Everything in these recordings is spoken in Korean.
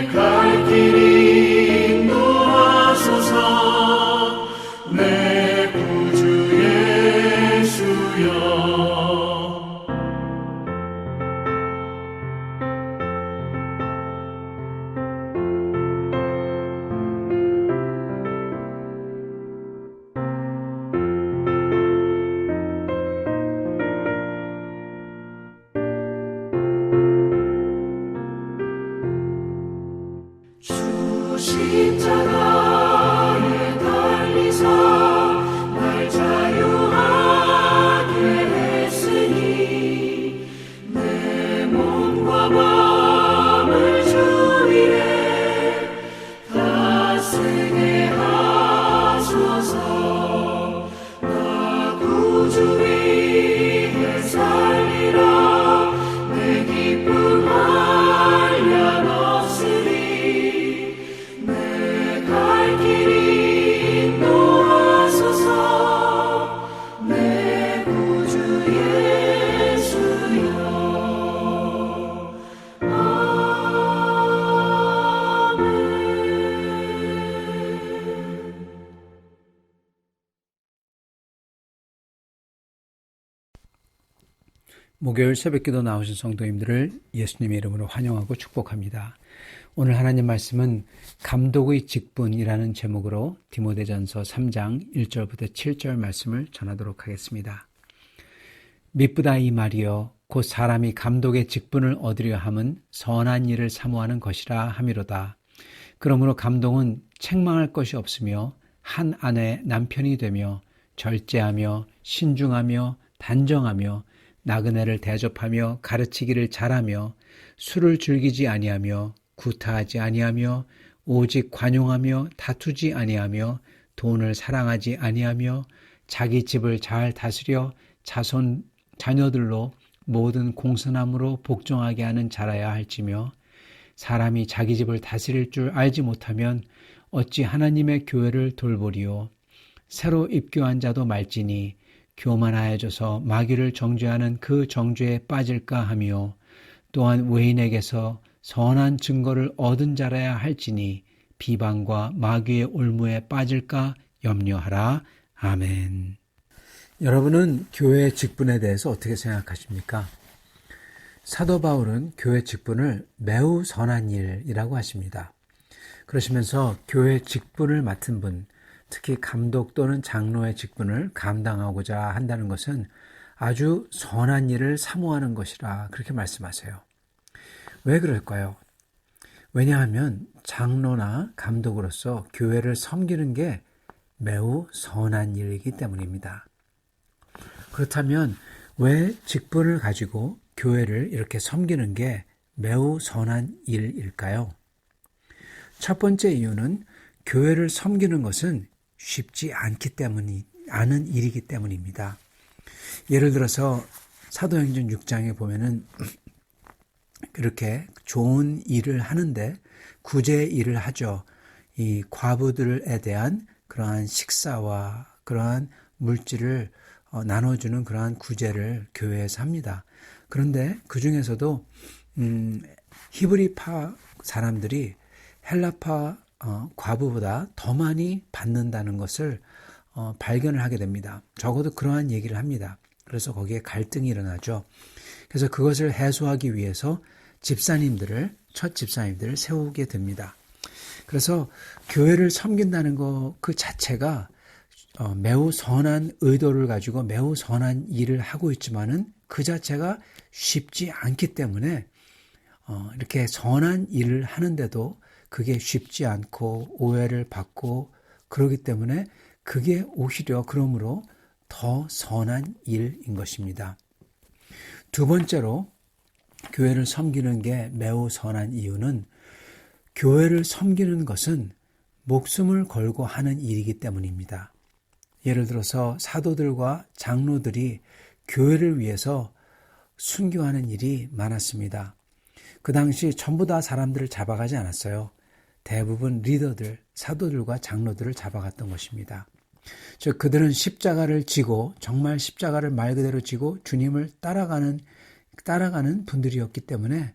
갈 길이 인도하소서. 내 구주 예수여. 십자가에 달리사 날 자유하게 했으니 내 몸과 마음을 주 위에 다스게 하소서. 나 구주 위에 살리라. 내 기쁨 한량 없으리. 갈 길이 인도하소서. 내 구주 예수여. 아멘. 목요일 새벽기도 나오신 성도님들을 예수님의 이름으로 환영하고 축복합니다. 오늘 하나님 말씀은 감독의 직분이라는 제목으로 디모데전서 3장 1절부터 7절 말씀을 전하도록 하겠습니다. 미쁘다 이 말이여 곧 사람이 감독의 직분을 얻으려 함은 선한 일을 사모하는 것이라 함이로다. 그러므로 감독은 책망할 것이 없으며 한 아내 남편이 되며 절제하며 신중하며 단정하며 나그네를 대접하며 가르치기를 잘하며 술을 즐기지 아니하며 구타하지 아니하며 오직 관용하며 다투지 아니하며 돈을 사랑하지 아니하며 자기 집을 잘 다스려 자녀들로 모든 공손함으로 복종하게 하는 자라야 할지며 사람이 자기 집을 다스릴 줄 알지 못하면 어찌 하나님의 교회를 돌보리요. 새로 입교한 자도 말지니 교만하여져서 마귀를 정죄하는 그 정죄에 빠질까 하며 또한 외인에게서 선한 증거를 얻은 자라야 할지니 비방과 마귀의 올무에 빠질까 염려하라. 아멘. 여러분은 교회의 직분에 대해서 어떻게 생각하십니까? 사도 바울은 교회 직분을 매우 선한 일이라고 하십니다. 그러시면서 교회 직분을 맡은 분, 특히 감독 또는 장로의 직분을 감당하고자 한다는 것은 아주 선한 일을 사모하는 것이라 그렇게 말씀하세요. 왜 그럴까요? 왜냐하면 장로나 감독으로서 교회를 섬기는 게 매우 선한 일이기 때문입니다. 그렇다면 왜 직분을 가지고 교회를 이렇게 섬기는 게 매우 선한 일일까요? 첫 번째 이유는 교회를 섬기는 것은 쉽지 않은 일이기 때문입니다. 예를 들어서 사도행전 6장에 보면은 그렇게 좋은 일을 하는데 구제 일을 하죠. 이 과부들에 대한 그러한 식사와 그러한 물질을 나눠주는 그러한 구제를 교회에서 합니다. 그런데 그 중에서도 히브리파 사람들이 헬라파 과부보다 더 많이 받는다는 것을 발견을 하게 됩니다. 적어도 그러한 얘기를 합니다. 그래서 거기에 갈등이 일어나죠. 그래서 그것을 해소하기 위해서 첫 집사님들을 세우게 됩니다. 그래서 교회를 섬긴다는 것 그 자체가 매우 선한 의도를 가지고 매우 선한 일을 하고 있지만은 그 자체가 쉽지 않기 때문에 이렇게 선한 일을 하는데도 그게 쉽지 않고 오해를 받고 그러기 때문에 그게 오히려 그러므로 더 선한 일인 것입니다. 두 번째로 교회를 섬기는 게 매우 선한 이유는 교회를 섬기는 것은 목숨을 걸고 하는 일이기 때문입니다. 예를 들어서 사도들과 장로들이 교회를 위해서 순교하는 일이 많았습니다. 그 당시 전부 다 사람들을 잡아가지 않았어요. 대부분 리더들, 사도들과 장로들을 잡아갔던 것입니다. 즉 그들은 십자가를 지고 정말 십자가를 말 그대로 지고 주님을 따라가는 분들이었기 때문에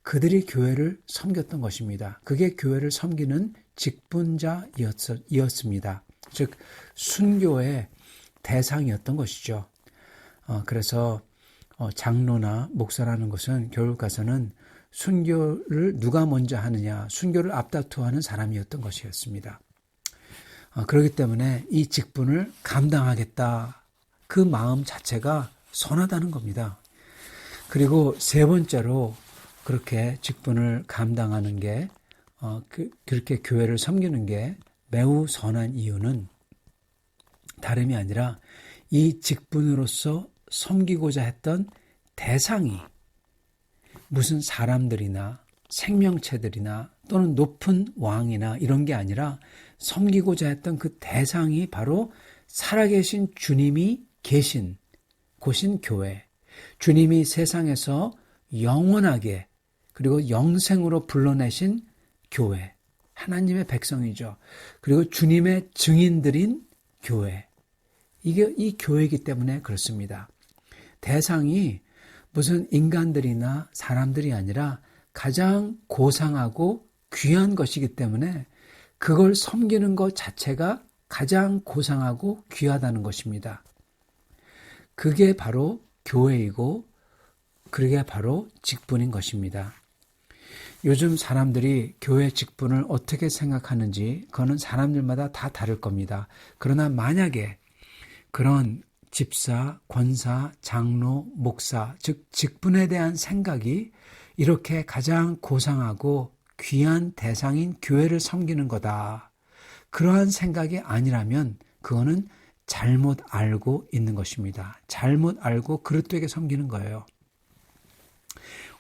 그들이 교회를 섬겼던 것입니다. 그게 교회를 섬기는 직분자였습니다. 즉 순교의 대상이었던 것이죠. 그래서 장로나 목사라는 것은 결국 가서는 순교를 누가 먼저 하느냐, 순교를 앞다투어하는 사람이었던 것이었습니다. 그렇기 때문에 이 직분을 감당하겠다, 그 마음 자체가 선하다는 겁니다. 그리고 세 번째로 그렇게 직분을 감당하는 게, 그렇게 교회를 섬기는 게 매우 선한 이유는 다름이 아니라 이 직분으로서 섬기고자 했던 대상이 무슨 사람들이나 생명체들이나 또는 높은 왕이나 이런 게 아니라 섬기고자 했던 그 대상이 바로 살아계신 주님이 계신 곳인 교회, 주님이 세상에서 영원하게 그리고 영생으로 불러내신 교회, 하나님의 백성이죠. 그리고 주님의 증인들인 교회, 이게 이 교회이기 때문에 그렇습니다. 대상이 무슨 인간들이나 사람들이 아니라 가장 고상하고 귀한 것이기 때문에 그걸 섬기는 것 자체가 가장 고상하고 귀하다는 것입니다. 그게 바로 교회이고 그게 바로 직분인 것입니다. 요즘 사람들이 교회 직분을 어떻게 생각하는지 그거는 사람들마다 다 다를 겁니다. 그러나 만약에 그런 집사, 권사, 장로, 목사, 즉 직분에 대한 생각이 이렇게 가장 고상하고 귀한 대상인 교회를 섬기는 거다, 그러한 생각이 아니라면 그거는 잘못 알고 있는 것입니다. 잘못 알고 그릇되게 섬기는 거예요.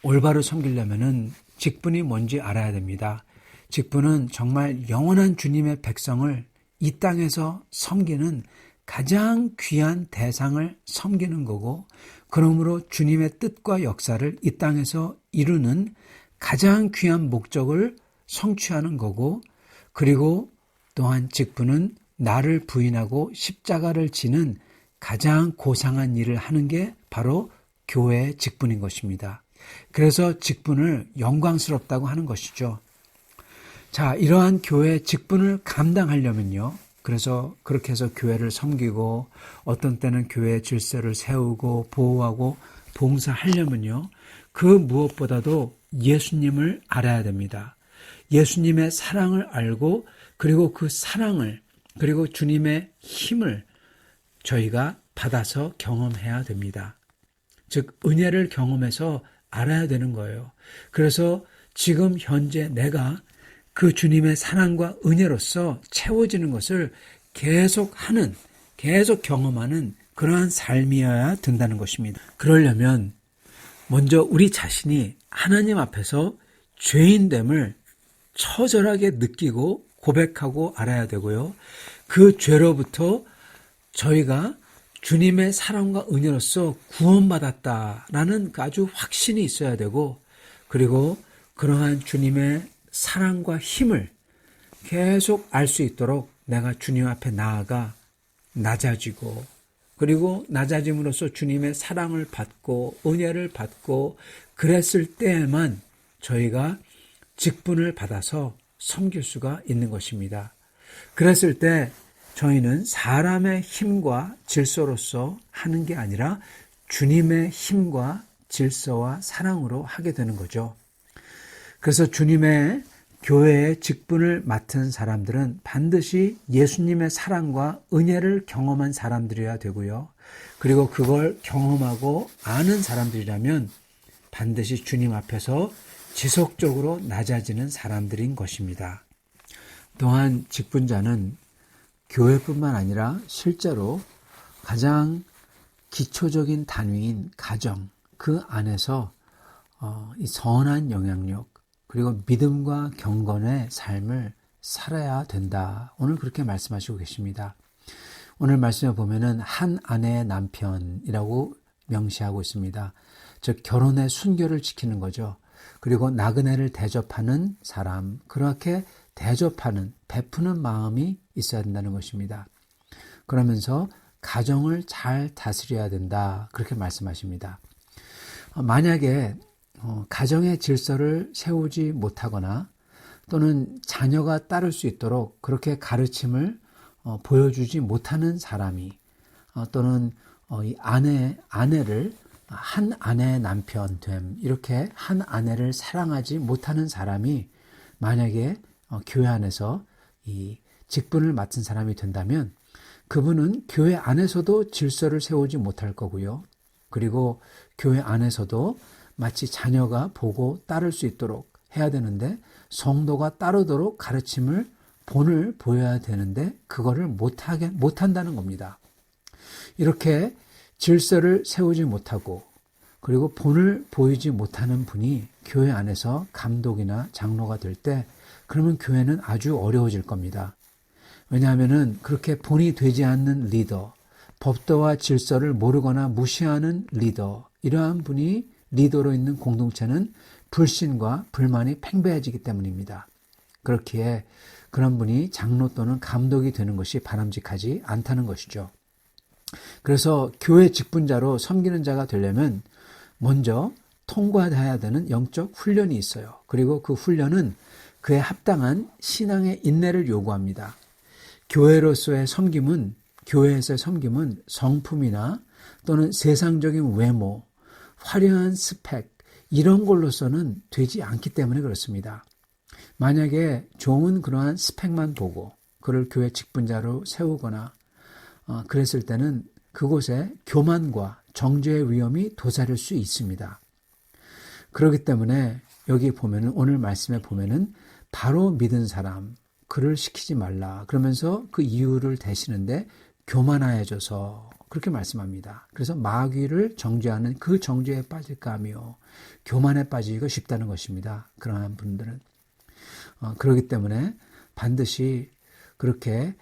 올바로 섬기려면은 직분이 뭔지 알아야 됩니다. 직분은 정말 영원한 주님의 백성을 이 땅에서 섬기는 가장 귀한 대상을 섬기는 거고, 그러므로 주님의 뜻과 역사를 이 땅에서 이루는 가장 귀한 목적을 성취하는 거고, 그리고 또한 직분은 나를 부인하고 십자가를 지는 가장 고상한 일을 하는 게 바로 교회의 직분인 것입니다. 그래서 직분을 영광스럽다고 하는 것이죠. 자, 이러한 교회의 직분을 감당하려면요, 그래서 그렇게 해서 교회를 섬기고 어떤 때는 교회의 질서를 세우고 보호하고 봉사하려면요, 그 무엇보다도 예수님을 알아야 됩니다. 예수님의 사랑을 알고 그리고 그 사랑을 그리고 주님의 힘을 저희가 받아서 경험해야 됩니다. 즉 은혜를 경험해서 알아야 되는 거예요. 그래서 지금 현재 내가 그 주님의 사랑과 은혜로서 채워지는 것을 계속 경험하는 그러한 삶이어야 된다는 것입니다. 그러려면 먼저 우리 자신이 하나님 앞에서 죄인됨을 처절하게 느끼고 고백하고 알아야 되고요. 그 죄로부터 저희가 주님의 사랑과 은혜로서 구원받았다라는 아주 확신이 있어야 되고, 그리고 그러한 주님의 사랑과 힘을 계속 알 수 있도록 내가 주님 앞에 나아가 낮아지고, 그리고 낮아짐으로써 주님의 사랑을 받고 은혜를 받고 그랬을 때에만 저희가 직분을 받아서 섬길 수가 있는 것입니다. 그랬을 때 저희는 사람의 힘과 질서로서 하는 게 아니라 주님의 힘과 질서와 사랑으로 하게 되는 거죠. 그래서 주님의 교회의 직분을 맡은 사람들은 반드시 예수님의 사랑과 은혜를 경험한 사람들이어야 되고요. 그리고 그걸 경험하고 아는 사람들이라면 반드시 주님 앞에서 지속적으로 낮아지는 사람들인 것입니다. 또한 직분자는 교회뿐만 아니라 실제로 가장 기초적인 단위인 가정, 그 안에서 이 선한 영향력 그리고 믿음과 경건의 삶을 살아야 된다. 오늘 그렇게 말씀하시고 계십니다. 오늘 말씀에 보면은 한 아내의 남편이라고 명시하고 있습니다. 즉 결혼의 순결을 지키는 거죠. 그리고 나그네를 대접하는 사람, 그렇게 대접하는, 베푸는 마음이 있어야 된다는 것입니다. 그러면서 가정을 잘 다스려야 된다. 그렇게 말씀하십니다. 만약에 가정의 질서를 세우지 못하거나 또는 자녀가 따를 수 있도록 그렇게 가르침을 보여주지 못하는 사람이 또는 이 아내를 한 아내의 남편 됨, 이렇게 한 아내를 사랑하지 못하는 사람이 만약에 교회 안에서 이 직분을 맡은 사람이 된다면 그분은 교회 안에서도 질서를 세우지 못할 거고요. 그리고 교회 안에서도 마치 자녀가 보고 따를 수 있도록 해야 되는데 성도가 따르도록 가르침을 본을 보여야 되는데 그거를 못한다는 겁니다. 이렇게 질서를 세우지 못하고 그리고 본을 보이지 못하는 분이 교회 안에서 감독이나 장로가 될 때 그러면 교회는 아주 어려워질 겁니다. 왜냐하면 그렇게 본이 되지 않는 리더, 법도와 질서를 모르거나 무시하는 리더, 이러한 분이 리더로 있는 공동체는 불신과 불만이 팽배해지기 때문입니다. 그렇기에 그런 분이 장로 또는 감독이 되는 것이 바람직하지 않다는 것이죠. 그래서 교회 직분자로 섬기는 자가 되려면 먼저 통과해야 되는 영적 훈련이 있어요. 그리고 그 훈련은 그에 합당한 신앙의 인내를 요구합니다. 교회에서의 섬김은 성품이나 또는 세상적인 외모, 화려한 스펙 이런 걸로서는 되지 않기 때문에 그렇습니다. 만약에 좋은 그러한 스펙만 보고 그를 교회 직분자로 세우거나 그랬을 때는 그곳에 교만과 정죄의 위험이 도사릴 수 있습니다. 그렇기 때문에 여기 보면은 오늘 말씀에 보면은 바로 믿은 사람 그를 시키지 말라 그러면서 그 이유를 대시는데 교만하여져서 그렇게 말씀합니다. 그래서 마귀를 정죄하는 그 정죄에 빠질까 하며 교만에 빠지기가 쉽다는 것입니다. 그러한 분들은 그렇기 때문에 반드시 그렇게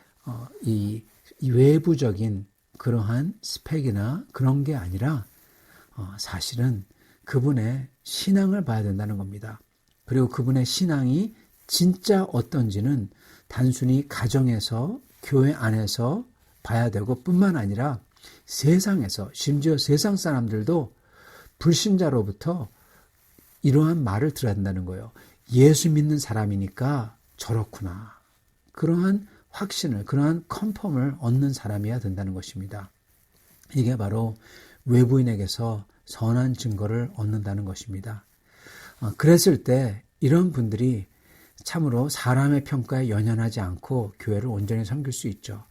이 외부적인 그러한 스펙이나 그런 게 아니라 사실은 그분의 신앙을 봐야 된다는 겁니다. 그리고 그분의 신앙이 진짜 어떤지는 단순히 가정에서 교회 안에서 봐야 되고 뿐만 아니라 세상에서 심지어 세상 사람들도 불신자로부터 이러한 말을 들어야 된다는 거예요. 예수 믿는 사람이니까 저렇구나. 그러한 확신을, 그러한 컨펌을 얻는 사람이어야 된다는 것입니다. 이게 바로 외부인에게서 선한 증거를 얻는다는 것입니다. 그랬을 때 이런 분들이 참으로 사람의 평가에 연연하지 않고 교회를 온전히 섬길 수 있죠.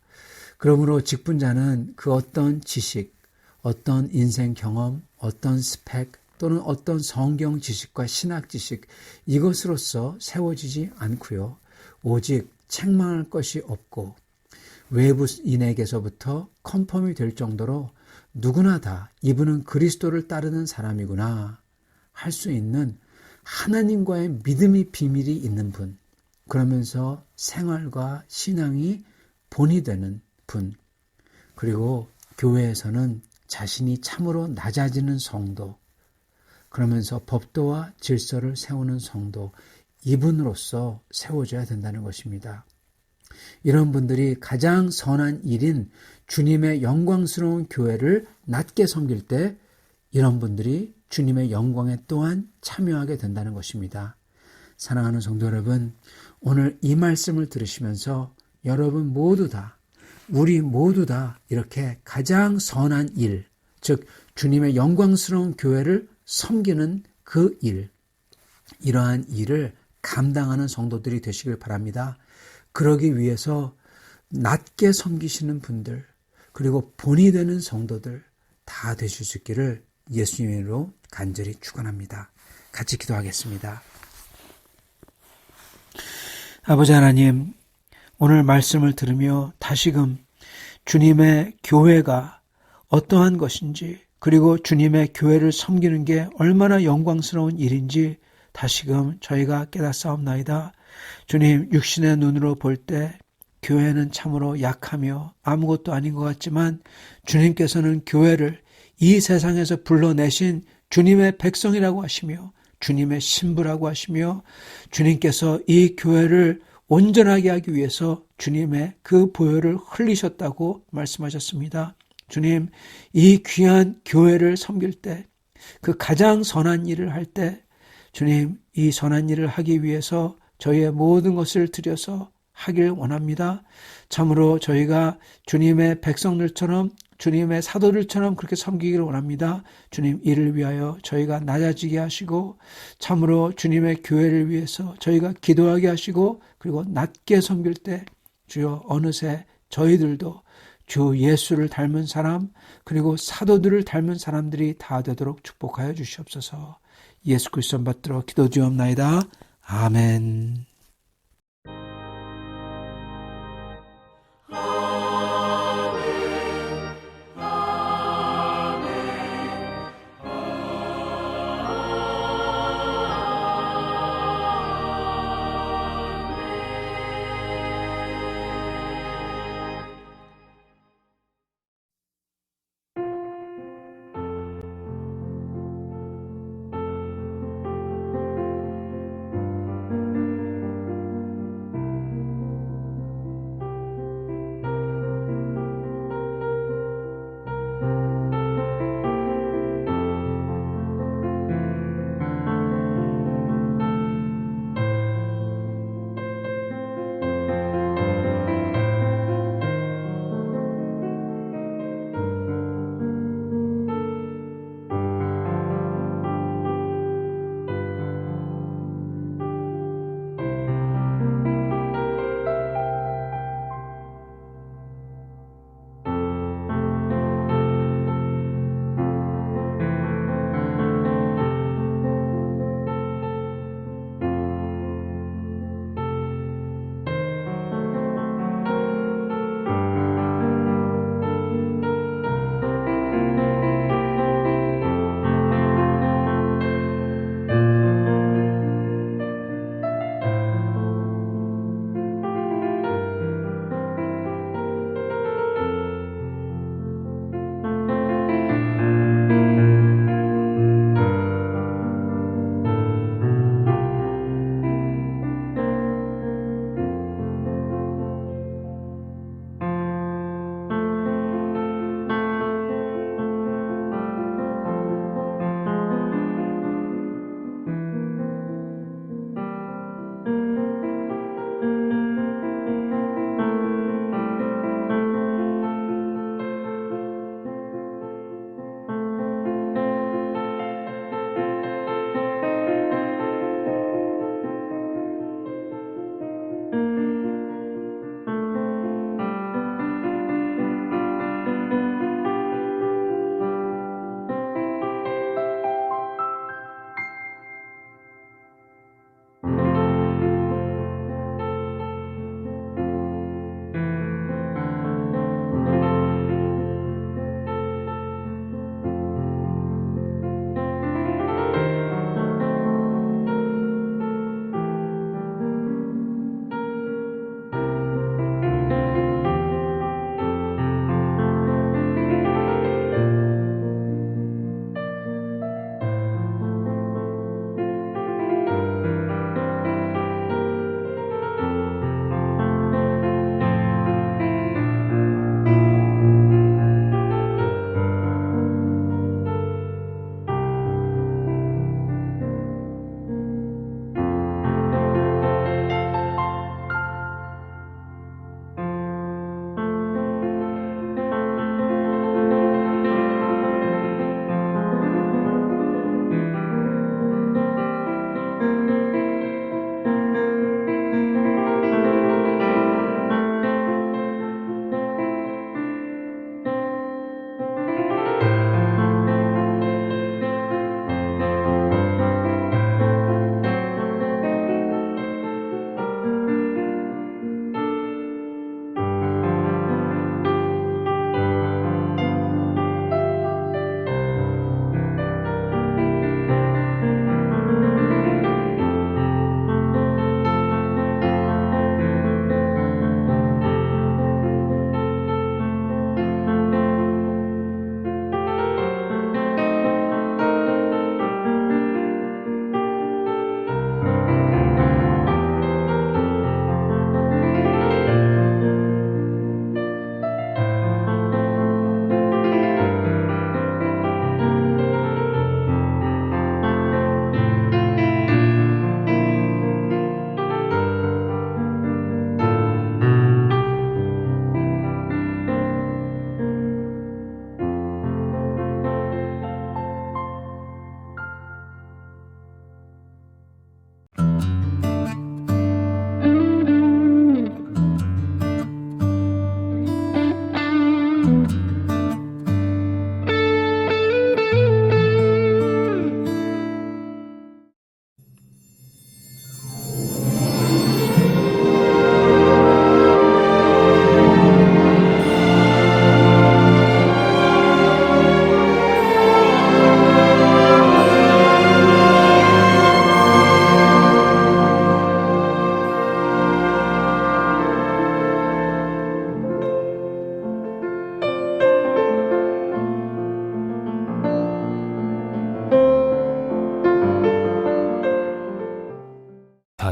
그러므로 직분자는 그 어떤 지식, 어떤 인생 경험, 어떤 스펙 또는 어떤 성경 지식과 신학 지식 이것으로서 세워지지 않고요. 오직 책망할 것이 없고 외부인에게서부터 컨펌이 될 정도로 누구나 다 이분은 그리스도를 따르는 사람이구나 할 수 있는 하나님과의 믿음의 비밀이 있는 분, 그러면서 생활과 신앙이 본이 되는 분, 그리고 교회에서는 자신이 참으로 낮아지는 성도, 그러면서 법도와 질서를 세우는 성도, 이분으로서 세워져야 된다는 것입니다. 이런 분들이 가장 선한 일인 주님의 영광스러운 교회를 낮게 섬길 때 이런 분들이 주님의 영광에 또한 참여하게 된다는 것입니다. 사랑하는 성도 여러분, 오늘 이 말씀을 들으시면서 여러분 모두 다, 우리 모두 다 이렇게 가장 선한 일, 즉 주님의 영광스러운 교회를 섬기는 그 일, 이러한 일을 감당하는 성도들이 되시길 바랍니다. 그러기 위해서 낮게 섬기시는 분들, 그리고 본이 되는 성도들 다 되실 수 있기를 예수님으로 간절히 축원합니다. 같이 기도하겠습니다. 아버지 하나님, 오늘 말씀을 들으며 다시금 주님의 교회가 어떠한 것인지, 그리고 주님의 교회를 섬기는 게 얼마나 영광스러운 일인지 다시금 저희가 깨닫사옵나이다. 주님, 육신의 눈으로 볼 때 교회는 참으로 약하며 아무것도 아닌 것 같지만 주님께서는 교회를 이 세상에서 불러내신 주님의 백성이라고 하시며 주님의 신부라고 하시며 주님께서 이 교회를 온전하게 하기 위해서 주님의 그 보혈을 흘리셨다고 말씀하셨습니다. 주님, 이 귀한 교회를 섬길 때, 그 가장 선한 일을 할 때 주님, 이 선한 일을 하기 위해서 저희의 모든 것을 드려서 하길 원합니다. 참으로 저희가 주님의 백성들처럼 주님의 사도들처럼 그렇게 섬기기를 원합니다. 주님, 이를 위하여 저희가 낮아지게 하시고 참으로 주님의 교회를 위해서 저희가 기도하게 하시고 그리고 낮게 섬길 때 주여 어느새 저희들도 주 예수를 닮은 사람 그리고 사도들을 닮은 사람들이 다 되도록 축복하여 주시옵소서. 예수 그리스도 받들어 기도드리옵나이다. 아멘.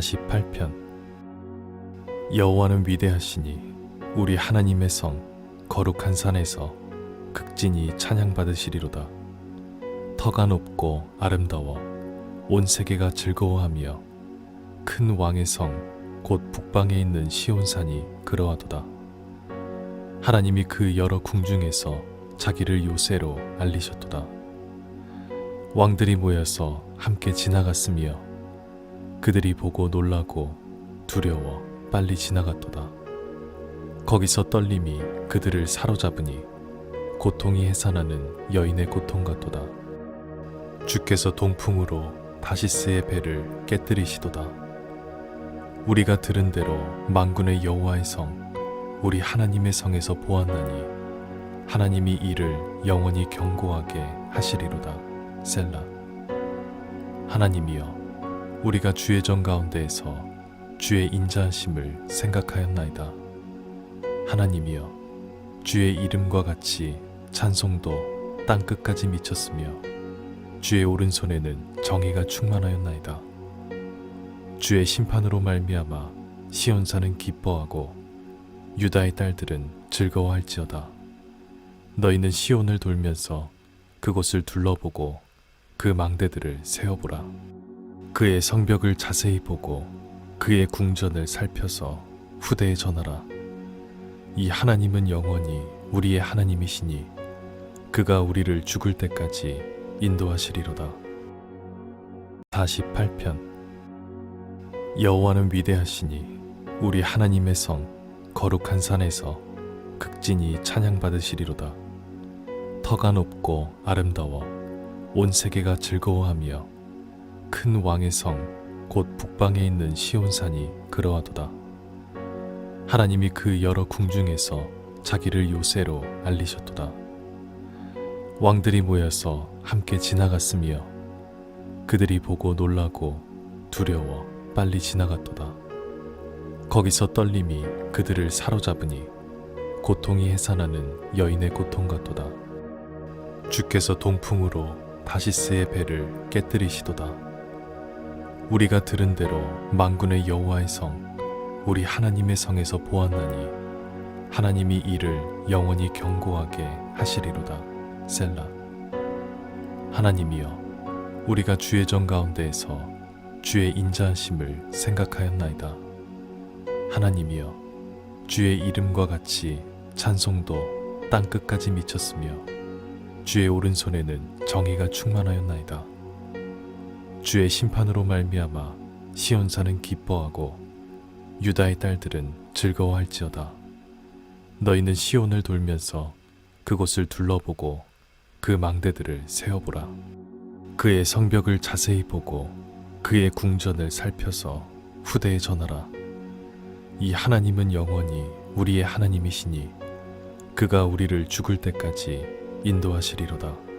48편. 여호와는 위대하시니 우리 하나님의 성 거룩한 산에서 극진히 찬양받으시리로다. 터가 높고 아름다워 온 세계가 즐거워하며 큰 왕의 성 곧 북방에 있는 시온산이 그러하도다. 하나님이 그 여러 궁중에서 자기를 요새로 알리셨도다. 왕들이 모여서 함께 지나갔으며 그들이 보고 놀라고 두려워 빨리 지나갔도다. 거기서 떨림이 그들을 사로잡으니 고통이 해산하는 여인의 고통 같도다. 주께서 동풍으로 다시스의 배를 깨뜨리시도다. 우리가 들은 대로 만군의 여호와의 성 우리 하나님의 성에서 보았나니 하나님이 이를 영원히 견고하게 하시리로다. 셀라. 하나님이여, 우리가 주의 정 가운데에서 주의 인자하심을 생각하였나이다. 하나님이여, 주의 이름과 같이 찬송도 땅끝까지 미쳤으며 주의 오른손에는 정의가 충만하였나이다. 주의 심판으로 말미암아 시온산은 기뻐하고 유다의 딸들은 즐거워할지어다. 너희는 시온을 돌면서 그곳을 둘러보고 그 망대들을 세어보라. 그의 성벽을 자세히 보고 그의 궁전을 살펴서 후대에 전하라. 이 하나님은 영원히 우리의 하나님이시니 그가 우리를 죽을 때까지 인도하시리로다. 48편. 여호와는 위대하시니 우리 하나님의 성 거룩한 산에서 극진히 찬양받으시리로다. 터가 높고 아름다워 온 세계가 즐거워하며 큰 왕의 성 곧 북방에 있는 시온산이 그러하도다. 하나님이 그 여러 궁중에서 자기를 요새로 알리셨도다. 왕들이 모여서 함께 지나갔으며 그들이 보고 놀라고 두려워 빨리 지나갔도다. 거기서 떨림이 그들을 사로잡으니 고통이 해산하는 여인의 고통 같도다. 주께서 동풍으로 다시스의 배를 깨뜨리시도다. 우리가 들은 대로 만군의 여호와의 성 우리 하나님의 성에서 보았나니 하나님이 이를 영원히 견고하게 하시리로다. 셀라. 하나님이여, 우리가 주의 정 가운데에서 주의 인자하심을 생각하였나이다. 하나님이여, 주의 이름과 같이 찬송도 땅끝까지 미쳤으며 주의 오른손에는 정의가 충만하였나이다. 주의 심판으로 말미암아 시온산은 기뻐하고 유다의 딸들은 즐거워할지어다. 너희는 시온을 돌면서 그곳을 둘러보고 그 망대들을 세어보라. 그의 성벽을 자세히 보고 그의 궁전을 살펴서 후대에 전하라. 이 하나님은 영원히 우리의 하나님이시니 그가 우리를 죽을 때까지 인도하시리로다.